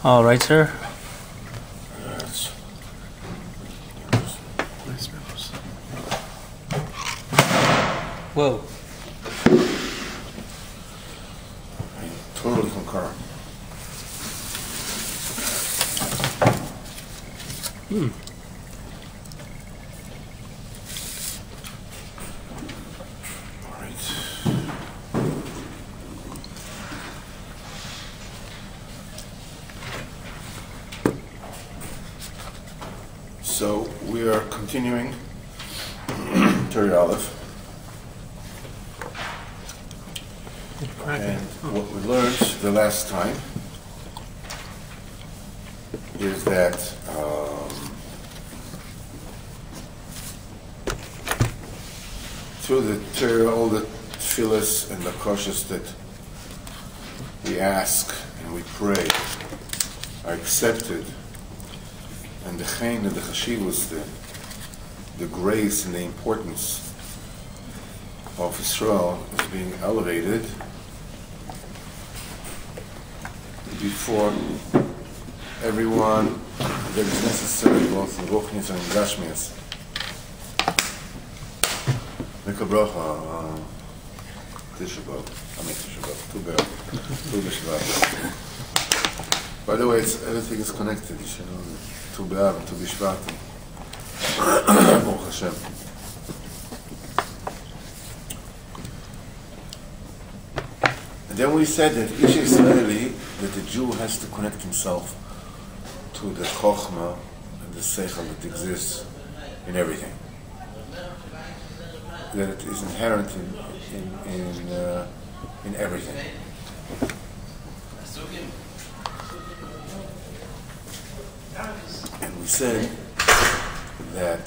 All right, sir. Whoa. I totally concur. All right. So we are continuing Alef. And what we learned the last time is that through the Torah, all the tefillas and the koshes that we ask and we pray are accepted, and the chen and the chashivus, the grace and the importance of Israel is being elevated before everyone that is necessary, both in Ruchnius and in Gashmias. Make a bracha, Tisha B'Av, Tu B'Shvat. By the way, everything is connected, you should know that. Tu B'Av and Tu B'Shvat. Baruch Hashem. And then we said that each Israeli, that the Jew has to connect himself to the Chochmah and the Seichel that exists in everything. That it is inherent in everything. And we said that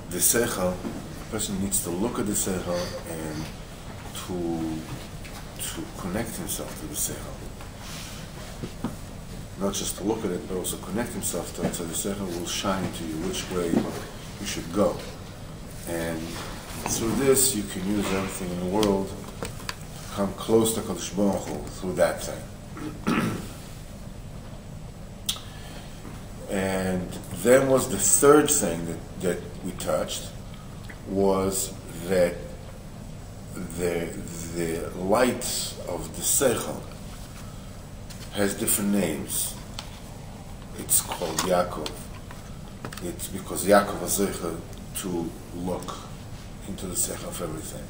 the Seichel, the person needs to look at the Seichel and to connect himself to the Seichel. Not just to look at it, but also connect himself to it, so the Seichel will shine to you which way you should go. And through this, you can use everything in the world to come close to Kadosh Baruch Hu through that thing. And then was the third thing that we touched, was that the light of the Seichel has different names. It's called Yaakov. It's because Yaakov was Zeicher to look into the Seichel of everything.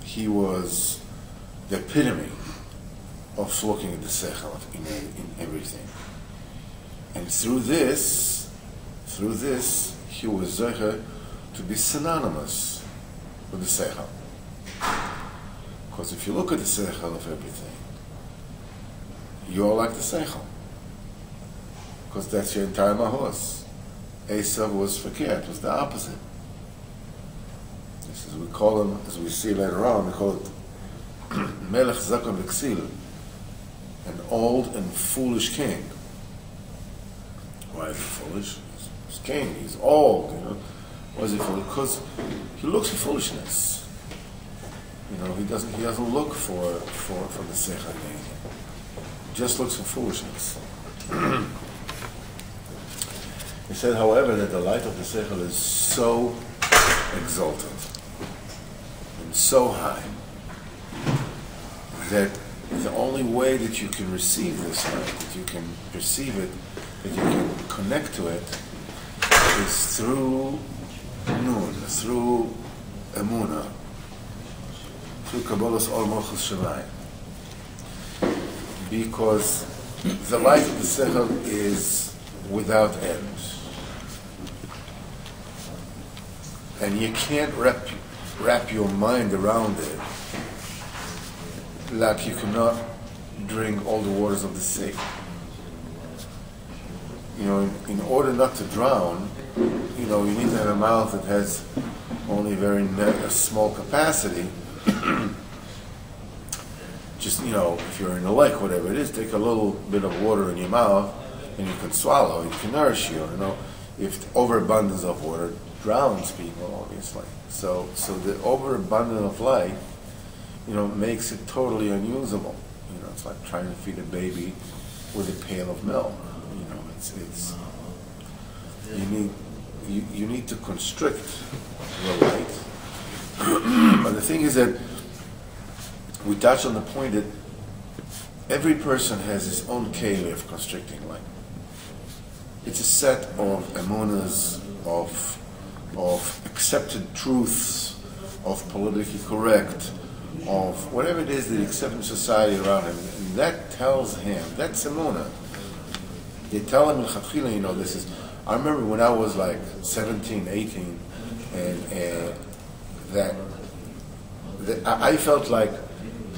He was the epitome of looking at the Seichel in everything. And through this, he was Zeicher to be synonymous with the Seichel. Because if you look at the Seichel of everything, you're like the Seichel. Because that's your entire mahos. Esav was fakir, it was the opposite. This is, we call him, as we see later on, we call it Melech Zakon V'Ksil, an old and foolish king. Why is he foolish? He's king, he's old, you know. Why is he foolish? Because he looks for foolishness. You know, he doesn't look for the Seichel. He just looks for foolishness. He said, however, that the light of the Seichel is so exalted and so high that the only way that you can receive this light, that you can perceive it, that you can connect to it, is through Nun, through Emunah, through Kabbalah's Or Malchus Shemayim. Because the light of the Seichel is without end. And you can't wrap your mind around it like you cannot drink all the waters of the sea. You know, in order not to drown, you know, you need to have a mouth that has only a small capacity. Just, you know, if you're in a lake, whatever it is, take a little bit of water in your mouth and you can swallow, it can nourish you, you know. If overabundance of water drowns people, obviously. So the overabundance of life makes it totally unusable. It's like trying to feed a baby with a pail of milk. It's you need to constrict the light. But the thing is that we touched on the point that every person has his own keli of constricting light. It's a set of emunas, of accepted truths, of politically correct, of whatever it is that he accepts in society around him. And that tells him, that's emuna. They tell him in Chatchila, this is. I remember when I was like 17, 18, and that I felt like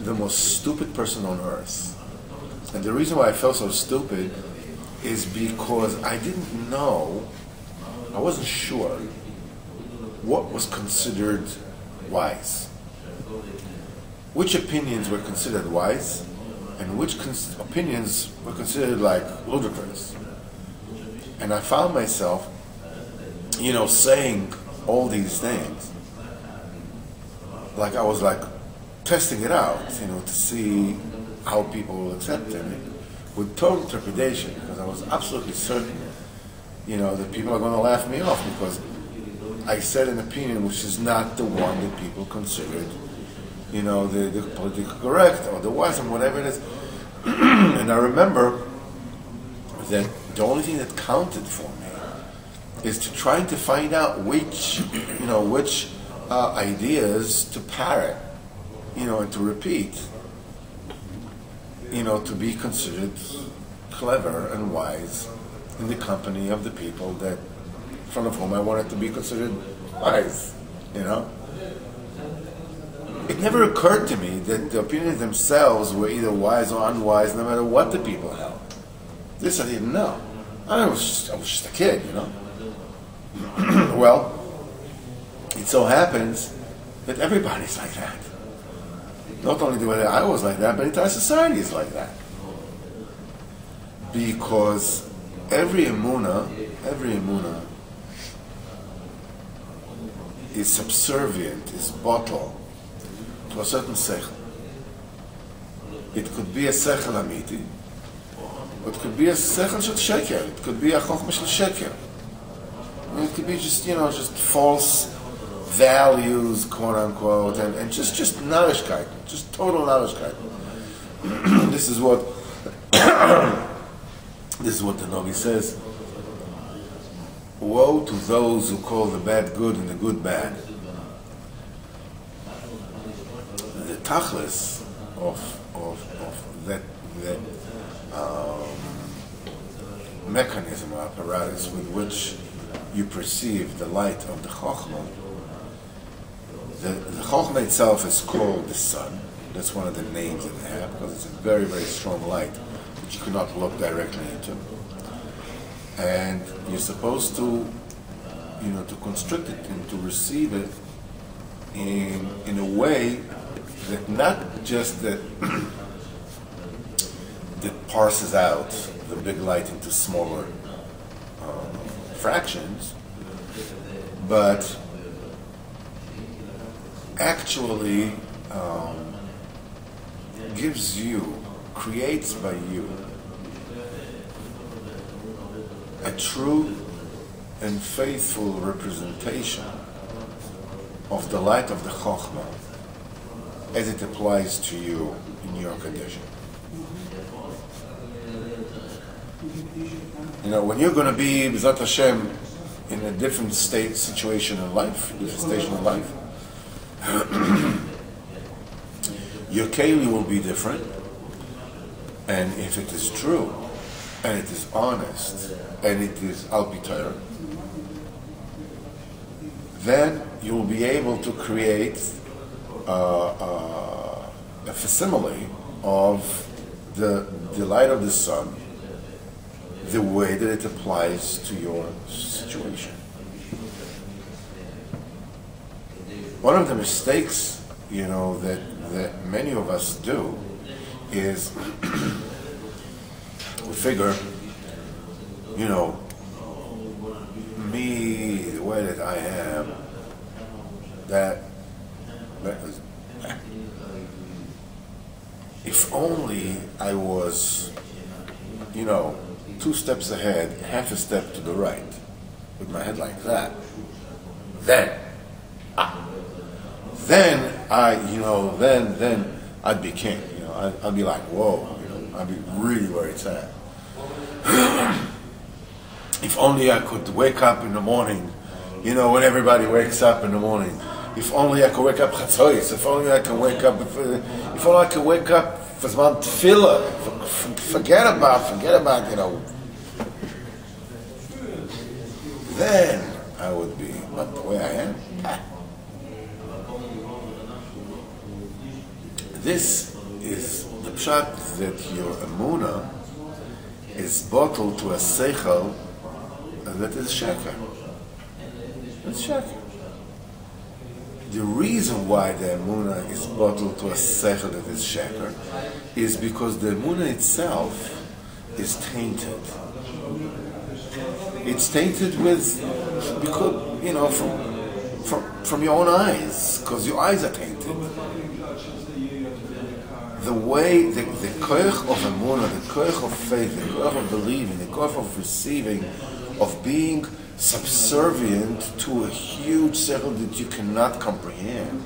the most stupid person on earth. And the reason why I felt so stupid is because I didn't know, I wasn't sure what was considered wise. Which opinions were considered wise, and which opinions were considered like ludicrous. And I found myself, saying all these things, like I was like testing it out, to see how people will accept it, with total trepidation, because I was absolutely certain, that people are going to laugh me off because I said an opinion which is not the one that people considered, the politically correct or the wise and whatever it is. And I remember that the only thing that counted for me is to trying to find out which ideas to parrot, and to repeat, to be considered clever and wise in the company of the people that, in front of whom I wanted to be considered wise, It never occurred to me that the opinions themselves were either wise or unwise, no matter what the people held. This I didn't know. I was just a kid, Well, it so happens that everybody's like that. Not only the way that I was like that, but entire society is like that. Because every emuna is subservient, is bottled to a certain sechel. It could be a sechel amiti, or it could be a sechel shel sheker. It could be a chokhmah shel sheker. It could be just false values, quote unquote, and just narishkeit, just total narishkeit. This is what the Novi says. Woe to those who call the bad good and the good bad. The tachlis of that mechanism or apparatus with which you perceive the light of the chokhmah. The chokhmah itself is called the sun. That's one of the names that they have, because it's a very, very strong light that you cannot look directly into. And you're supposed to, to constrict it and to receive it in a way that not just that that parses out the big light into smaller fractions, but actually creates by you a true and faithful representation of the light of the Chokhmah as it applies to you in your condition. When you're going to be, B'ezrat Hashem, in a different situation in life, your keli will be different, and if it is true, and it is honest, and it is al pi Torah, then you will be able to create a facsimile of the light of the sun, the way that it applies to your situation. One of the mistakes, that many of us do is we figure, me, the way that I am, that is, if only I was, 2 steps ahead, half a step to the right, with my head like that, then I'd be king. I'd be like, whoa, I'd be really where it's at. If only I could wake up in the morning, when everybody wakes up in the morning. If only I could wake up Chatzois. If only I could wake up. If only I could wake up for Zman Tefillah. Forget about. Then I would be. But the way I am. This is the pshat that your emunah is bottled to a seichel that is sheker. It's sheker. The reason why the emunah is bottled to a seichel that is sheker is because the emunah itself is tainted. It's tainted because from your own eyes, because your eyes are tainted. The way, the koich of emunah, the koich of faith, the koich of believing, the koich of receiving, of being subservient to a huge circle that you cannot comprehend.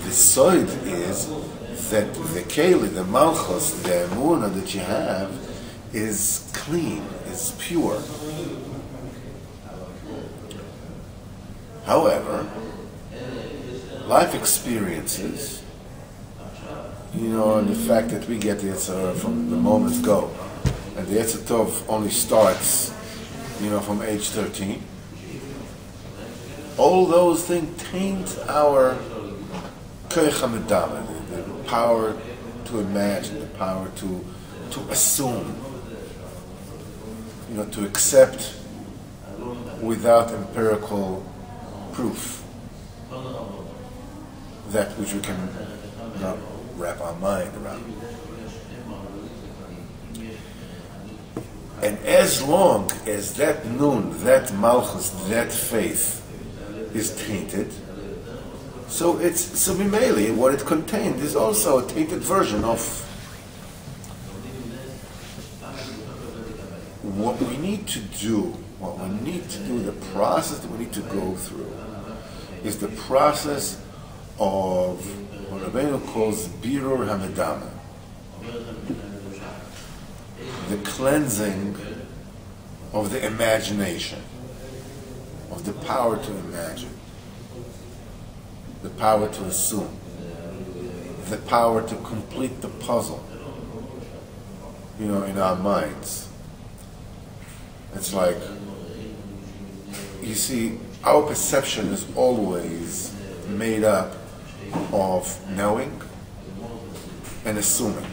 The soid is that the keli, the malchus, the emunah that you have is clean, is pure. However, life experiences, and the fact that we get the Yetzirah from the moment go, and the Yetzer Tov only starts, from age 13. All those things taint our koich hamedama, the power to imagine, the power to assume, to accept without empirical proof that which we can not wrap our mind around. And as long as that nun, that malchus, that faith is tainted, so Mimeli, what it contained is also a tainted version of what we need to do. The process that we need to go through is the process of what Rabbeinu calls birur hamedama, the cleansing of the imagination, of the power to imagine, the power to assume, the power to complete the puzzle, in our minds. It's like, you see, our perception is always made up of knowing and assuming.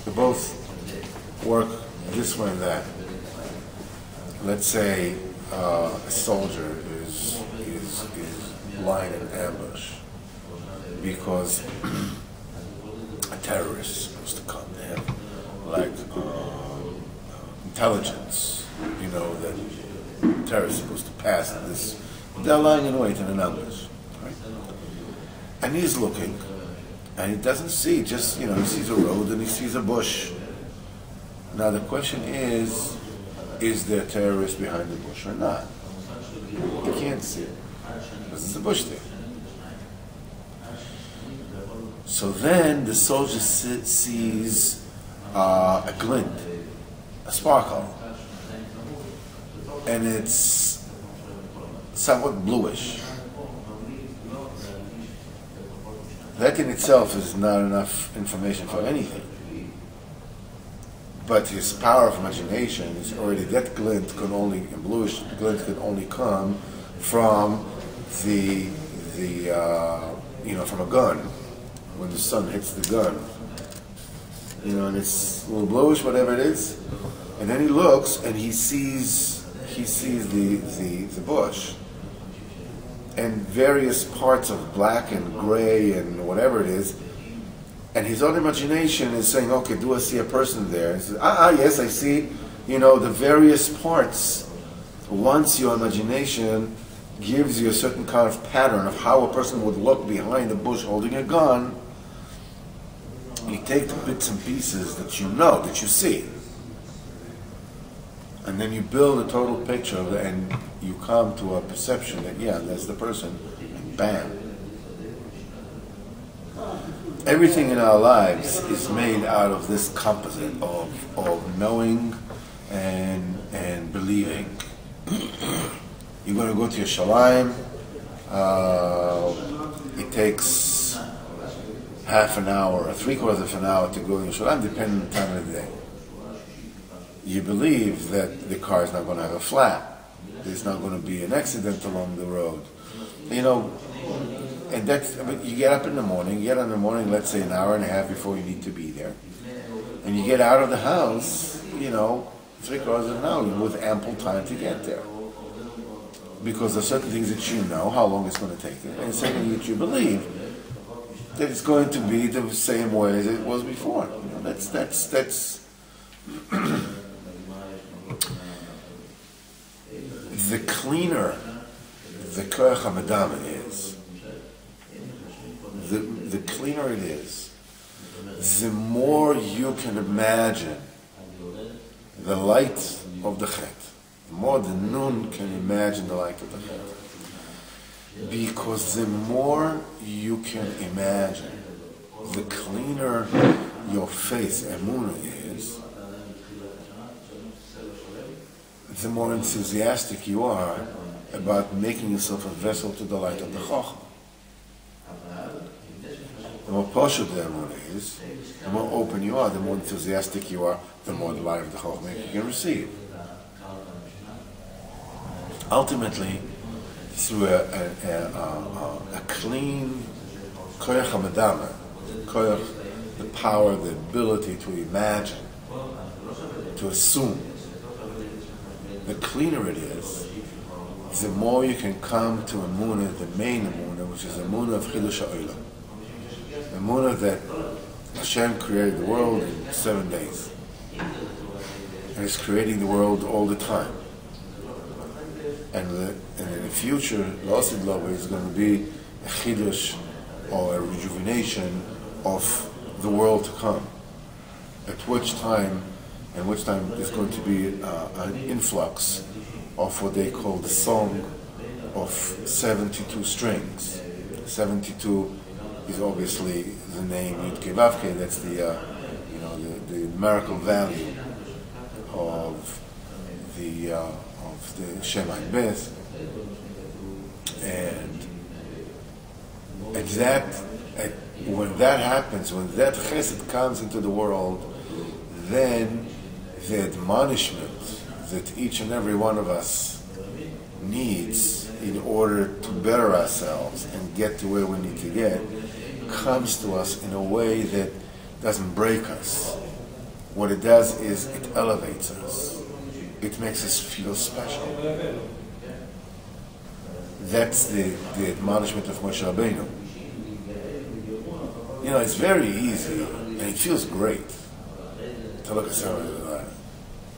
They both work this way and that. Let's say a soldier is lying in ambush because a terrorist is supposed to come to him, like intelligence, that terrorists are supposed to pass this. They're lying in wait in an ambush, right? And he's looking, and he doesn't see, just, he sees a road and he sees a bush. Now the question is there a terrorist behind the bush or not? He can't see it, because there's a bush there. So then the soldier sees a glint, a sparkle, and it's somewhat bluish. That in itself is not enough information for anything. But his power of imagination is already, that glint can only, and bluish glint can only come from from a gun, when the sun hits the gun. And it's a little bluish, whatever it is. And then he looks and he sees the bush. And various parts of black and gray and whatever it is. And his own imagination is saying, okay, do I see a person there? He says, yes, I see, the various parts. Once your imagination gives you a certain kind of pattern of how a person would look behind the bush holding a gun, you take the bits and pieces that you know, that you see, and then you build a total picture of it, and you come to a perception that, yeah, that's the person, and bam. Everything in our lives is made out of this composite of knowing and believing. You're going to go to Yerushalayim. It takes half an hour or 3/4 of an hour to go to Yerushalayim, depending on the time of the day. You believe that the car is not going to have a flat. There's not going to be an accident along the road. You know, and that's, I mean, you get up in the morning, let's say an hour and a half before you need to be there. And you get out of the house, 3/4 of an hour with ample time to get there. Because there's certain things that you know, how long it's going to take you, and secondly, that you believe that it's going to be the same way as it was before. That's the cleaner the koach hamadam is, the cleaner it is, the more you can imagine the light of the chet. The more the nun can imagine the light of the chet. Because the more you can imagine, the cleaner your faith, emunah, is, the more enthusiastic you are about making yourself a vessel to the light of the chochmah. The more poshut the emunah is, the more open you are, the more enthusiastic you are, the more the light of the chochmah you can receive. Ultimately, through a clean koyach hamadama, koyach, the power, the ability to imagine, to assume, the cleaner it is, the more you can come to emunah, the main emunah, which is emunah of chidush ha'olam. Emunah that Hashem created the world in 7 days, and is creating the world all the time. And in the future, L'osid Lova is going to be a chidush or a rejuvenation of the world to come. At which time there's going to be an influx of what they call the song of 72 strings. 72 is obviously the name Yud-Kei Vav-Kei. That's the numerical value of the Shem Ayin Beth, and when that happens, when that chesed comes into the world, then the admonishment that each and every one of us needs in order to better ourselves and get to where we need to get comes to us in a way that doesn't break us. What it does is it elevates us. It makes us feel special. That's the admonishment of Moshe Rabbeinu. It's very easy, and it feels great to look at someone and like,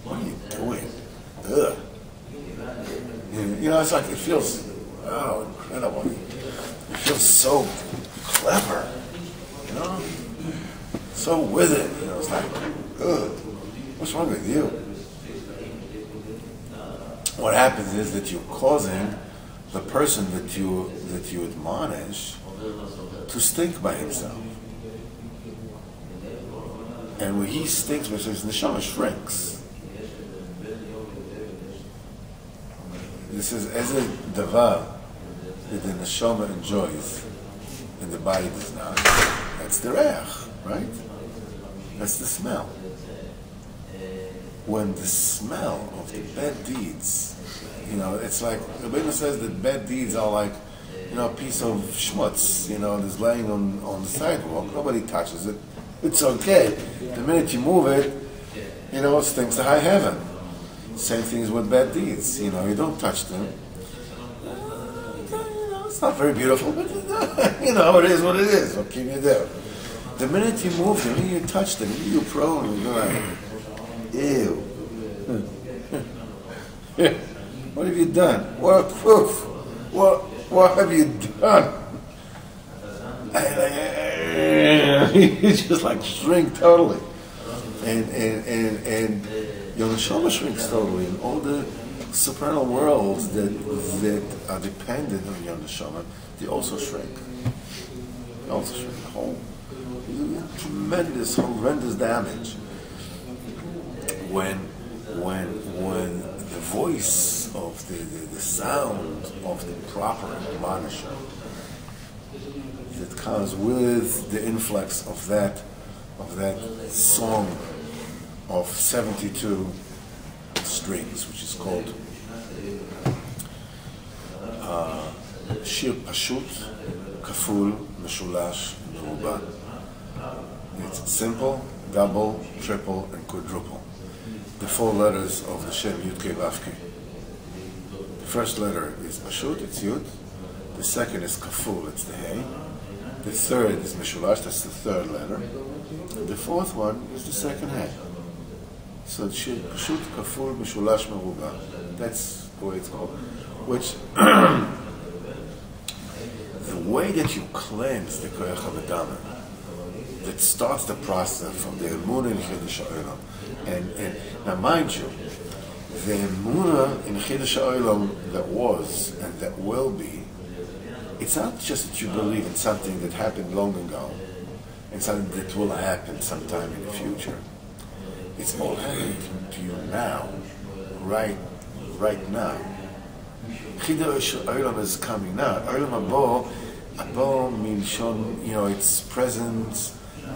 what are you doing? Ugh. It's like, it feels, incredible. It feels so clever, so with it. It's like, ugh, what's wrong with you? What happens is that you're causing the person that you admonish to stink by himself. And when he stinks by himself, his neshama shrinks. This is as a davar that the neshama enjoys and the body does not. That's the reach, right? That's the smell. When the smell of the bad deeds, it's like, Rabbeinu says that bad deeds are like, a piece of schmutz, that's laying on the sidewalk. Nobody touches it. It's okay. The minute you move it, it stinks to high heaven. Same things with bad deeds. You don't touch them. It's not very beautiful, but it is what it is. What can you do? The minute you move them, you touch them, you're prone, you're like, ew. What have you done? What have you done? you just like shrink totally. And your neshama shrinks totally, and all the supernal worlds that are dependent on your neshama, they also shrink. They also shrink. Whole tremendous, horrendous damage. When the voice of the sound of the proper admonisher that comes with the influx of that song of 72 strings, which is called Shir Pashut, Kaful, Meshulash, Meruba. It's simple, double, triple, and quadruple. The 4 letters of the Shem Yud Kei Vav Kei. The first letter is Pashut, it's Yud. The second is Kaful, it's the Hey. The third is Meshulash, that's the 3rd letter. And the 4th one is the second Hey. So it's Pashut, Kaful, Meshulash, Meruba. That's the way it's called. Which, the way that you cleanse the Koyach HaMedama, that starts the process from the Emunah in Chiddush HaOlam. And now mind you, the Emunah in Chiddush HaOlam that was and that will be, it's not just that you believe in something that happened long ago and something that will happen sometime in the future. It's all happening to you now, right now. Chiddush HaOlam is coming now. Olam Haba means,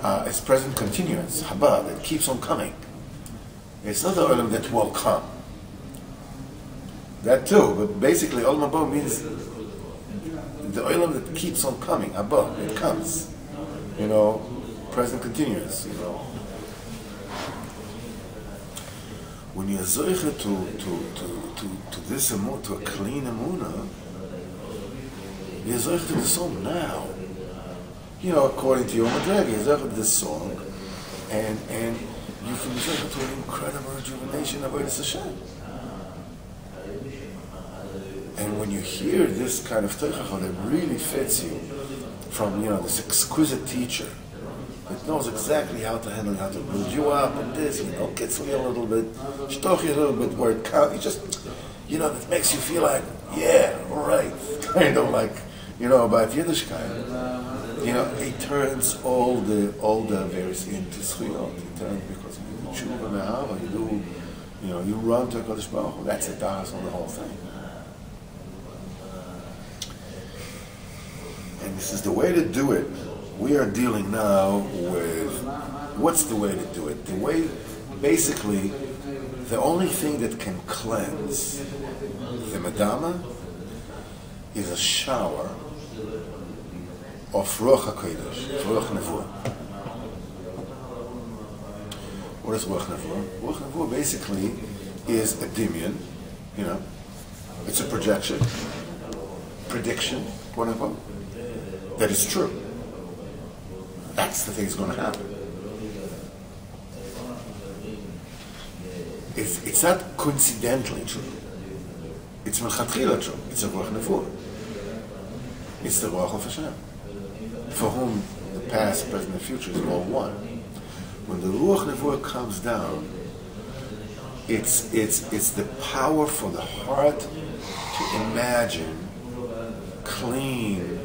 it's present continuance, Haba, that keeps on coming. It's not the Olam that will come. That too, but basically Olam Haba means the Olam that keeps on coming, Haba, it comes. Present continuance, When you're zoiche to this emunah, to a clean emunah, you're zoiche to the song now. According to your madrega, you're zoiche to this song, and you can be zoiche to an incredible rejuvenation of Avodas Hashem. And when you hear this kind of teichach that really fits you from this exquisite teacher that knows exactly how to handle, how to build you up, and this, kitzel you a little bit, shtoch you a little bit, where it counts, it makes you feel like, yeah, all right, kind of like, about Yiddishkeit. It turns all the various into zchuyot. It turns because you do tshuva me'ahava, you run to HaKadosh Baruch Hu. That's the das on the whole thing. And this is the way to do it. We are dealing now with, what's the way to do it? The way, basically, the only thing that can cleanse the Madama is a shower of Ruach HaKodesh, Ruach Nevuah. What is Ruach Nevuah? Ruach Nevuah basically is a dimion, it's a prediction, quote unquote, that is true. That's the thing that's going to happen. It's not coincidentally true. It's melchatchila true. It's a Ruach Nevuah. It's the Ruach of Hashem, for whom the past, present, and future is all one. When the Ruach Nevuah comes down, it's the power for the heart to imagine clean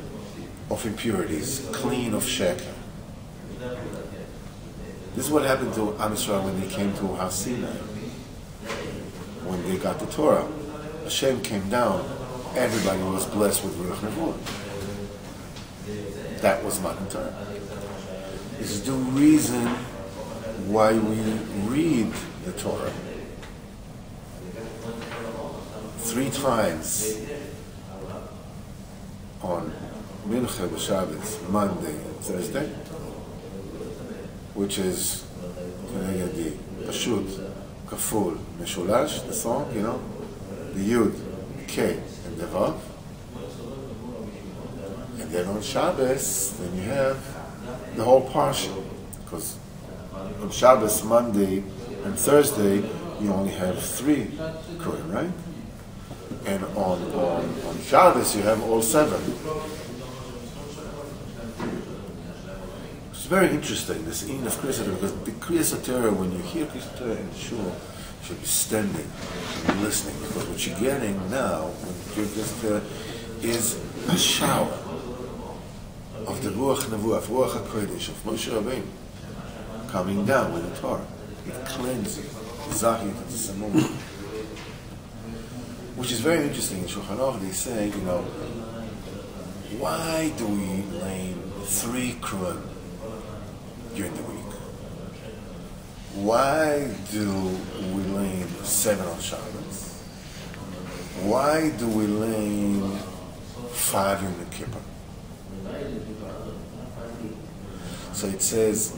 of impurities, clean of sheker. This is what happened to Am Yisrael when they came to Har Sinai. When they got the Torah, Hashem came down, everybody was blessed with Ruach Nevuah. That was Matan Torah. This is the reason why we read the Torah 3 times on Mincha B'Shabbos, Monday and Thursday, which is the Pashut, Kaful, Meshulash, the song, the Yud, the K, and the Vav. And then on Shabbos, then you have the whole Parsha, because on Shabbos, Monday, and Thursday, you only have 3 Kurim, right? And on Shabbos, you have all 7. very interesting, this in of Kriyas HaTorah, because the Kriyas HaTorah, when you hear Kriyas HaTorah in Shul, you should be standing and listening, because what you're getting now, when you hear Kriyas HaTorah, is a shower of the Ruach Nevuah, of Ruach HaKodesh, of Moshe Rabbeinu, coming down with the Torah. It cleanses you, Zahir to the Samum. Which is very interesting. In Shulchan Aruch they say, you know, why do we lane 3 kruim during the week? Why do we lane 7 on Shabbos? Why do we lane 5 in the Kippur? So it says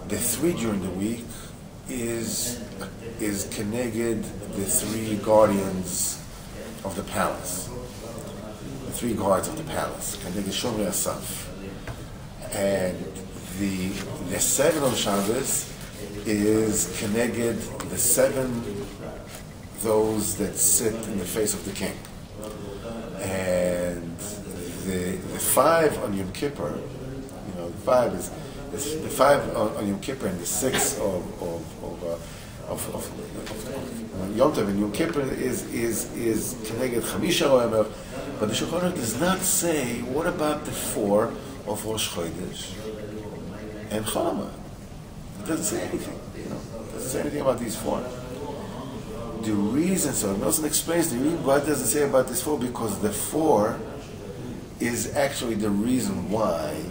the 3 during the week is connected the 3 guardians of the palace, the 3 guards of the palace, connected Shomrei Asaf, and the 7 on Shabbos is connected the 7 those that sit in the face of the king, and the 5 on Yom Kippur, you know, the 5 is the 5 on Yom Kippur and the 6 of Yom Tov and Yom Kippur is Keneged Chamisha Oemer, but the Shulchan Aruch does not say what about the 4 of Rosh Chodesh and Chol. It doesn't say anything. You know, it doesn't say anything about these 4. The reason, so Nelson explains the reason why it doesn't say about this 4, because the 4 is actually the reason why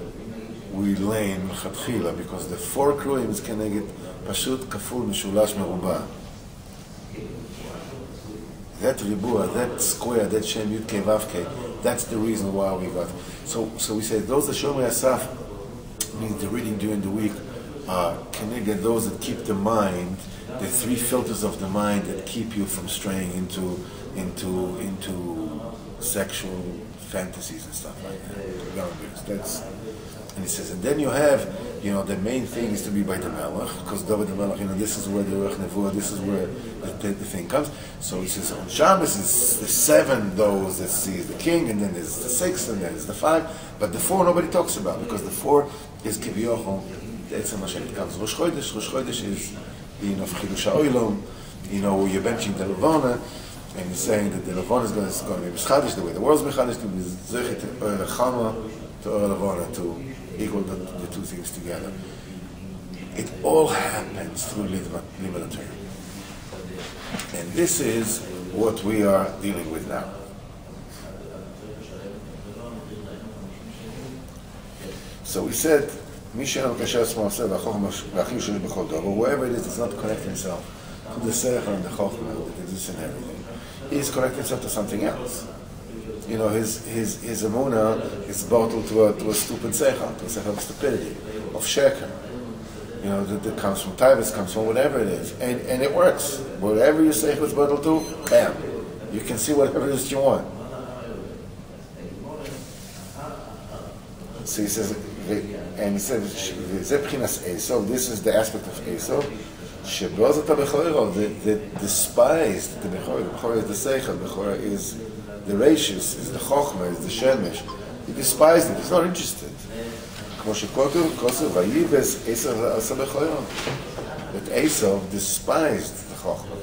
we lane Chatchila, because the 4 kruim is Keneged Pashut Kaful Mishulash Merubah. That ribua, that square, that Shem Yud Kei Vav Kei, that's the reason why we got. So we say those that Shomrei Asaf means the reading during the week are connected those that keep the mind, the 3 filters of the mind that keep you from straying into sexual fantasies and stuff like that. That's, and he says, and then you have, you know, the main thing is to be by the Melech, because David the Melech, you know, this is where the Ruach Nevuah, this is where the thing comes. So he says, on Shabbos is the 7 those that sees the king, and then there's the 6, and then there's the 5, but the 4 nobody talks about, because the 4 is Kivyochon, that's how it comes. Rosh Chodesh is, you know, Chidush HaOilom, you know, you're benching the Levana, and he's saying that the Levana is going to be B'schadish, the way the world's B'schadish, to be Zechet to Oil Chama, to Oil Levana, to equal the 2 things together. It all happens through Limud Torah. And this is what we are dealing with now. So we said, whoever it is that's not connecting himself to the Seichel and the Chochmah that exists in everything, he's connecting himself to something else. You know, his emunah is bottled to a stupid seichel, to a seichel of stupidity, of sheker. You know, that comes from Taivas, comes from whatever it is. And it works. Whatever your seichel is bottled to, bam. You can see whatever it is you want. So he says, and he said, this is the aspect of Esau, the despised, the Bechor is the seichel, the Bechor is the Rashis, is the Chochmah, is the Shemesh. He despised it, he's not interested. That Esau despised the Chochmah.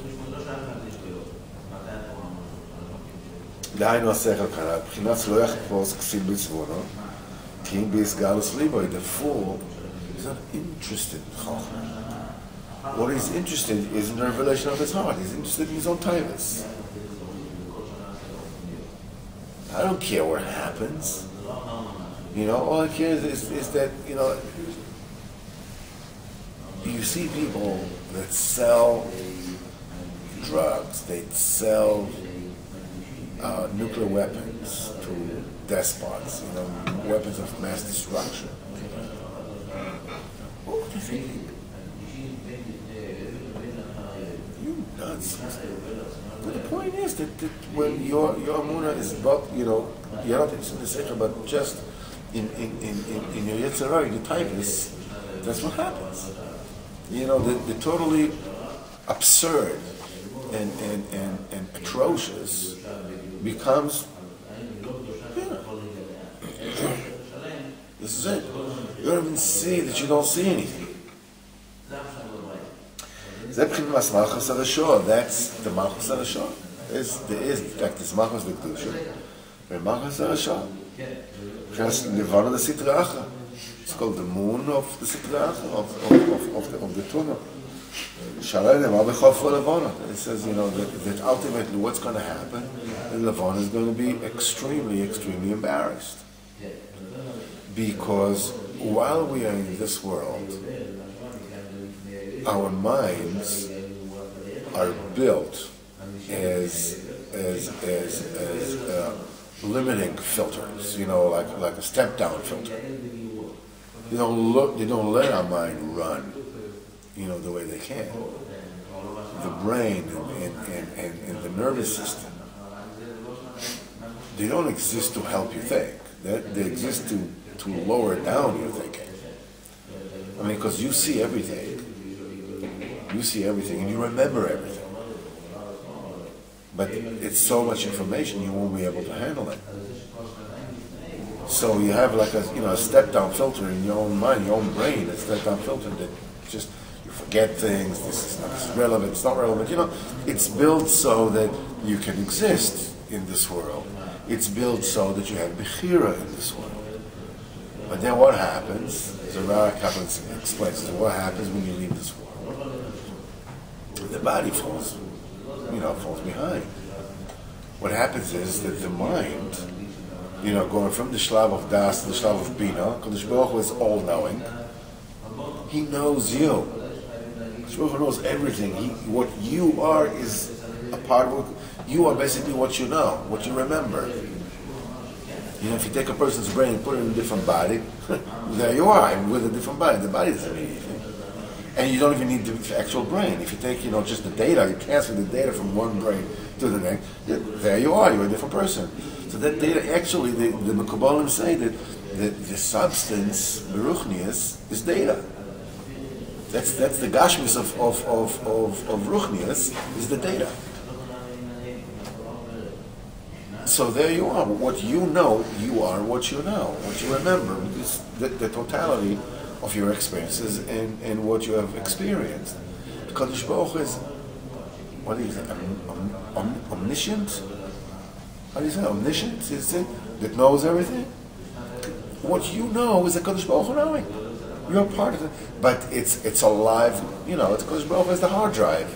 The fool is not interested in Chochmah. What he's interested in is in the revelation of his heart. He's interested in his own taivas. I don't care what happens. You know, all I care is that, you know, you see people that sell drugs, they sell nuclear weapons to despots, you know, weapons of mass destruction. What are you thinking? You nuts. But the point is that when your emunah is about, you know, you're not interested in the seichel, but just in your Yetzer Hara, your taivas, that's what happens. You know, the totally absurd and atrocious becomes, you know, this is it. You don't even see that you don't see anything. That's the Malchus HaRashon. There is, in fact, this Malchus Lekutei, the Malchus HaRashon. It's called the moon of the Sitra Achra, of the tunnel. It says, that ultimately what's going to happen, the Levon is going to be extremely, extremely embarrassed. Because while we are in this world, our minds are built as limiting filters, like a step-down filter. They don't let our mind run, the way they can. The brain and the nervous system, they don't exist to help you think. They exist to lower down your thinking. Because you see everything. You see everything and you remember everything. But it's so much information you won't be able to handle it. So you have like a step-down filter in your own mind, your own brain, a step-down filter that just, you forget things, this is relevant, it's not relevant. It's built so that you can exist in this world. It's built so that you have bechira in this world. But then what happens, the Rara Kaplan explains, what happens when you leave this world? The body falls behind. What happens is that the mind, going from the shlav of das to the shlav of bina, Kadosh Baruch Hu is all-knowing. He knows you. Kadosh Baruch Hu knows everything. What you are is a part of. You are basically what you know, what you remember. If you take a person's brain and put it in a different body, there you are, and with a different body. The body doesn't mean anything. And you don't even need the actual brain. If you take, just the data, you transfer the data from one brain to the next, there you are, you're a different person. So that data, actually, the Mekubalim say that the substance, Ruchnius, is data. That's the Gashmis of Ruchnius, is the data. So there you are. What you know, you are what you know, what you remember. Because the totality of your experiences and what you have experienced. Kadosh Baruch Hu is, what do you say, omniscient? How do you say, omniscient? Is it that knows everything? What you know is the Kadosh Baruch Hu knowing. You're part of it. But it's alive, it's Kadosh Baruch Hu is the hard drive.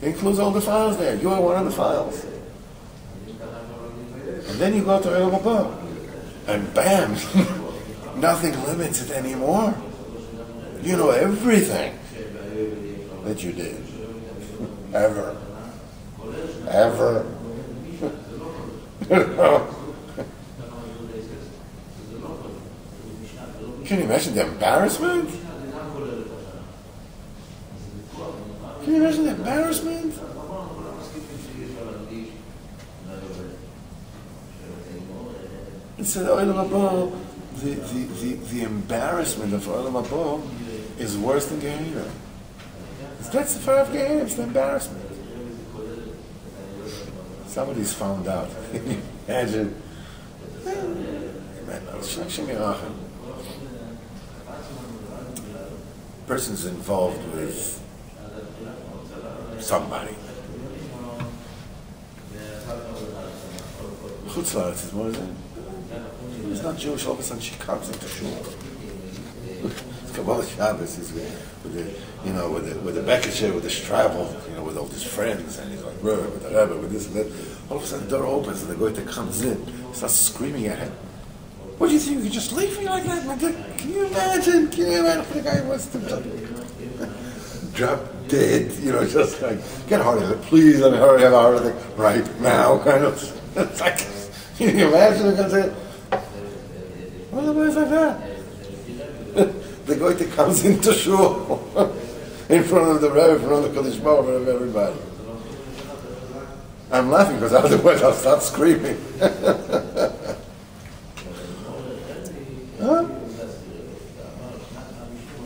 It includes all the files there. You are one of the files. And then you go to Olam Haba, and bam, nothing limits it anymore. You know everything that you did. Ever. Can you imagine the embarrassment? Can you imagine the embarrassment? It's the Olam Haba, the embarrassment of Olam Haba is worse than Gehenna. That's the fire of Gehenna, it's the embarrassment. Somebody's found out. Imagine. Person's involved with somebody. Chutzlaretz is more than. He's not Jewish, all of a sudden she comes into shul. Kabbalah Shabbos is with the Bekesher, with the Stravel, with all his friends, and he's like, with the Rebbe, with this and that. All of a sudden the door opens and the goiter comes in, starts screaming at him. What do you think? You can just leave me like that? My God, can you imagine? The guy wants to drop dead, just like, get a heart attack. Please let me hurry, have a heart attack right now, kind of. It's like, can you imagine? What is like that? The goiter comes into shul in front of the Rebbe, in front of the Kodesh Baruch, in front of everybody. I'm laughing because otherwise I'll start screaming. Huh?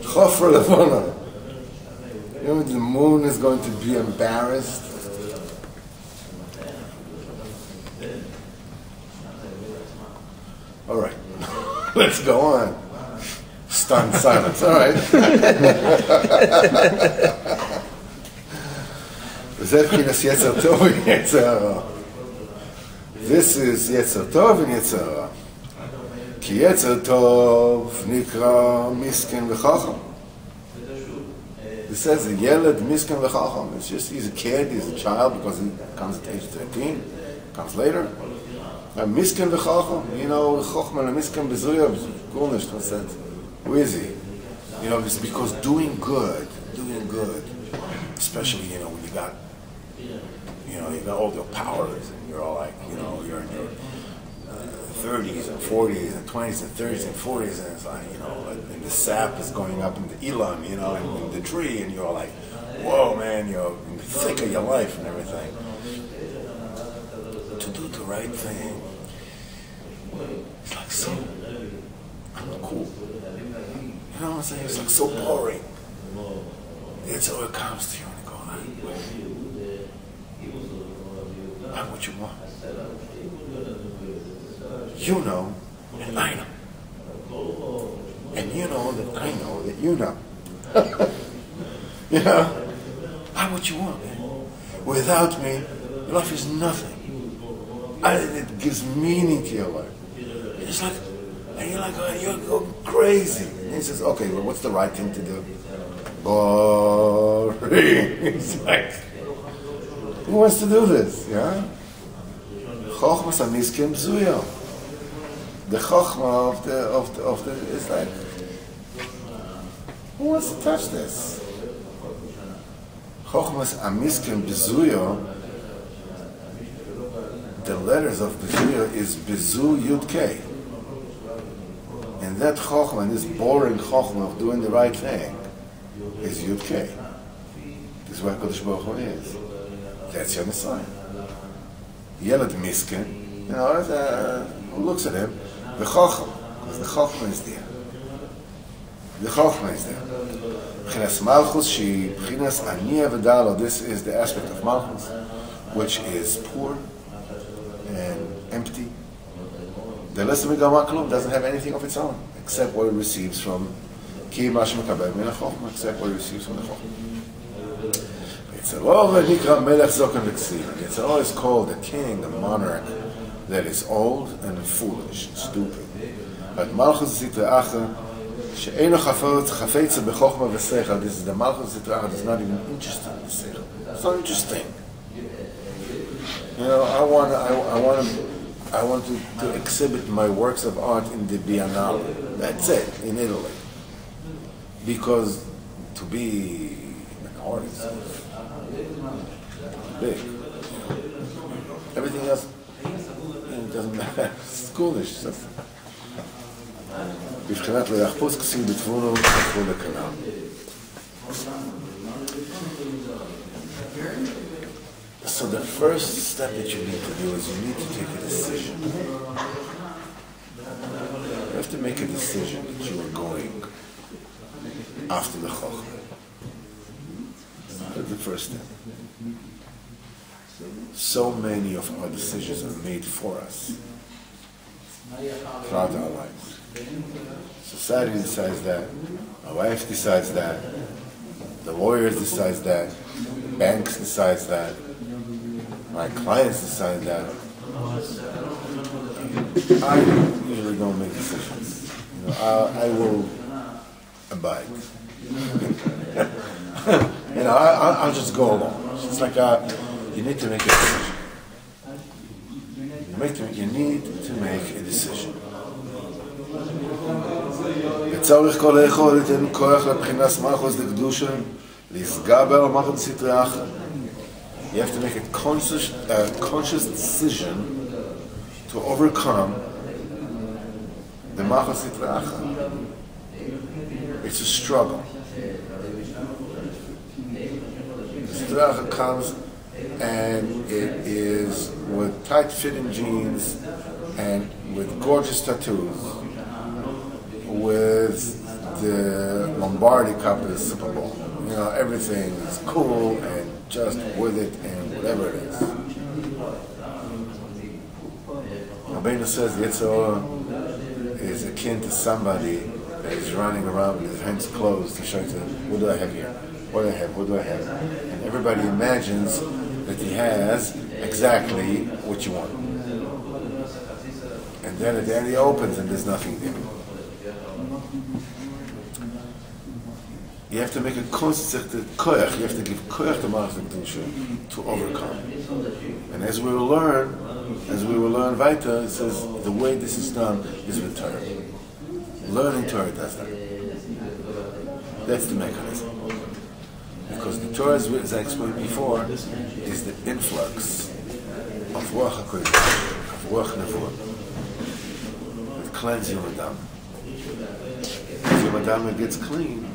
Chofra levana. The moon is going to be embarrassed. All right, let's go on. Stunned silence. All right. This is Yetzer Tov and Yetzer Hara. Ki Yetzer Tov nikra misken v'chacham. It says a yeled misken v'chacham. It's just he's a kid, he's a child because he comes at age 13, comes later. Misken v'chacham, chochma and misken b'zuya, gulnish, what's that? Who is he? It's because doing good, especially, when you got, you got all your powers, and you're all like, you're in your 30s and 40s and 20s and 30s and 40s, and it's like, and the sap is going up in the elam, in the tree, and you're all like, whoa, man, you're in the thick of your life and everything. To do the right thing, it's like so cool. You know what I'm saying? It's like so boring. It's all it comes to you and you go, I'm what you want. You know, and I know. And you know that I know that you know. I'm what you want, man. Without me, your life is nothing. It gives meaning to your life. It's like, and you're like, you're going crazy. And he says, okay, well, what's the right thing to do? Boring. It's like, who wants to do this? Yeah? Chochmasamiskim b'zuya. The chochma of the is like, who wants to touch this? Chochmas amiskim b'zuya. The letters of b'zuya is b'zu yud kei. And that chochma, and this boring chochma of doing the right thing, is Yud Kei. This is what HaKadosh Baruch Hu is. That's your Messiah. Yeled Miskin, who looks at him? The chochma, because the chochma is there. The chochma is there. B'chinas Malchus, she b'chinas Aniyah v'dalo. This is the aspect of Malchus, which is poor and empty. The lesson doesn't have anything of its own, except what it receives from except what it receives from the Chochmah. Yetzer is called a king, a monarch that is old and foolish and stupid. But Malchus Zitreacha, she'eino chafetza b'chochma v'seichel, this is the Malchus Zitreacha that's not even interested in the seichel. It's not interesting. I want to exhibit my works of art in the Biennale. That's it, in Italy. Because to be an artist is big. Everything else doesn't matter. It's foolish. בבחינת לא יחפוץ כסיל בתבונו וכבוד הכנען. So the first step that you need to do is you need to take a decision. You have to make a decision that you are going after the Chochmah. That's the first step. So many of our decisions are made for us throughout our lives. Society decides that, our wife decides that, the lawyers decide that, banks decide that, my clients decide that. I usually don't make decisions. I will abide. I'll just go along. It's like you need to make a decision. You need to make a decision. לצורך כל אחד ייתן כוח לבחינת מלכות לקדושה, להתגבר על מלכות סטרי אחר. You have to make a conscious decision to overcome the Malchut Sitri Achra. It's a struggle. The Sitri Achra comes and it is with tight-fitting jeans and with gorgeous tattoos, with the Lombardi Cup at the Super Bowl. Everything is cool and just with it and whatever it is. Rabbeinu says Yetzer Hara is akin to somebody And he's running around with his hands closed to show you, what do I have here? What do I have? What do I have? And everybody imagines that he has exactly what you want. And then at the end he opens and there's nothing there. You have to make a constant koyach. You have to give koyach to Malach Kedusha to overcome. And as we will learn weiter, it says the way this is done is with Torah. Learning Torah does that. That's the mechanism. Because the Torah, as I explained before, is the influx of Ruach HaKodesh, of Ruach Nevuah, that cleanses your Madam. As your Madam gets clean,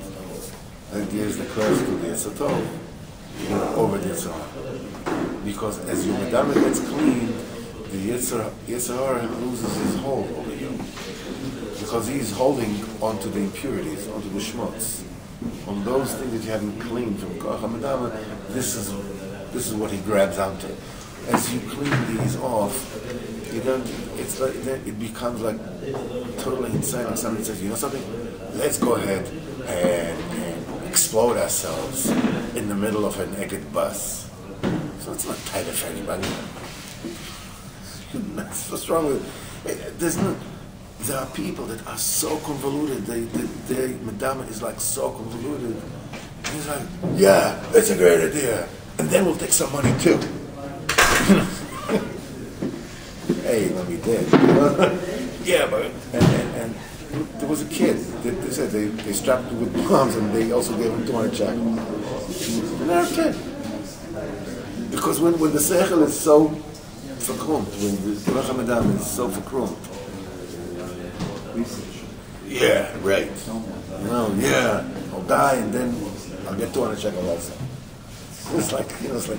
that gives the cleanse to the Yetzer Tov, over the Yetzer Hara. Because as your Madam gets clean, the Yetzer Hara loses his hold over you. Because he's holding onto the impurities, onto the shmutz, on those things that you haven't cleaned from Koach HaMadama. This is what he grabs onto. As you clean these off, you don't. It's like it becomes like totally insane. Like somebody says, you know something? Let's go ahead and explode ourselves in the middle of an Egged bus. So it's not tight for anybody. That's what's wrong with it. There are people that are so convoluted. Their madama is like so convoluted. And he's like, yeah, that's a great idea. And then we'll take some money too. Hey, let me dead. Yeah, but and there was a kid. They said they strapped him with bombs and they also gave him 200 shekels. And they're a kid. Because when the seichel is so verkrumt, when the Ruach HaMadam is so verkrumt, yeah, right. Yeah, I'll die and then I'll get 200 shekels also. It's like, it's like,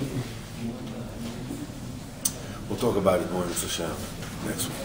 we'll talk about it more in Hashem next week.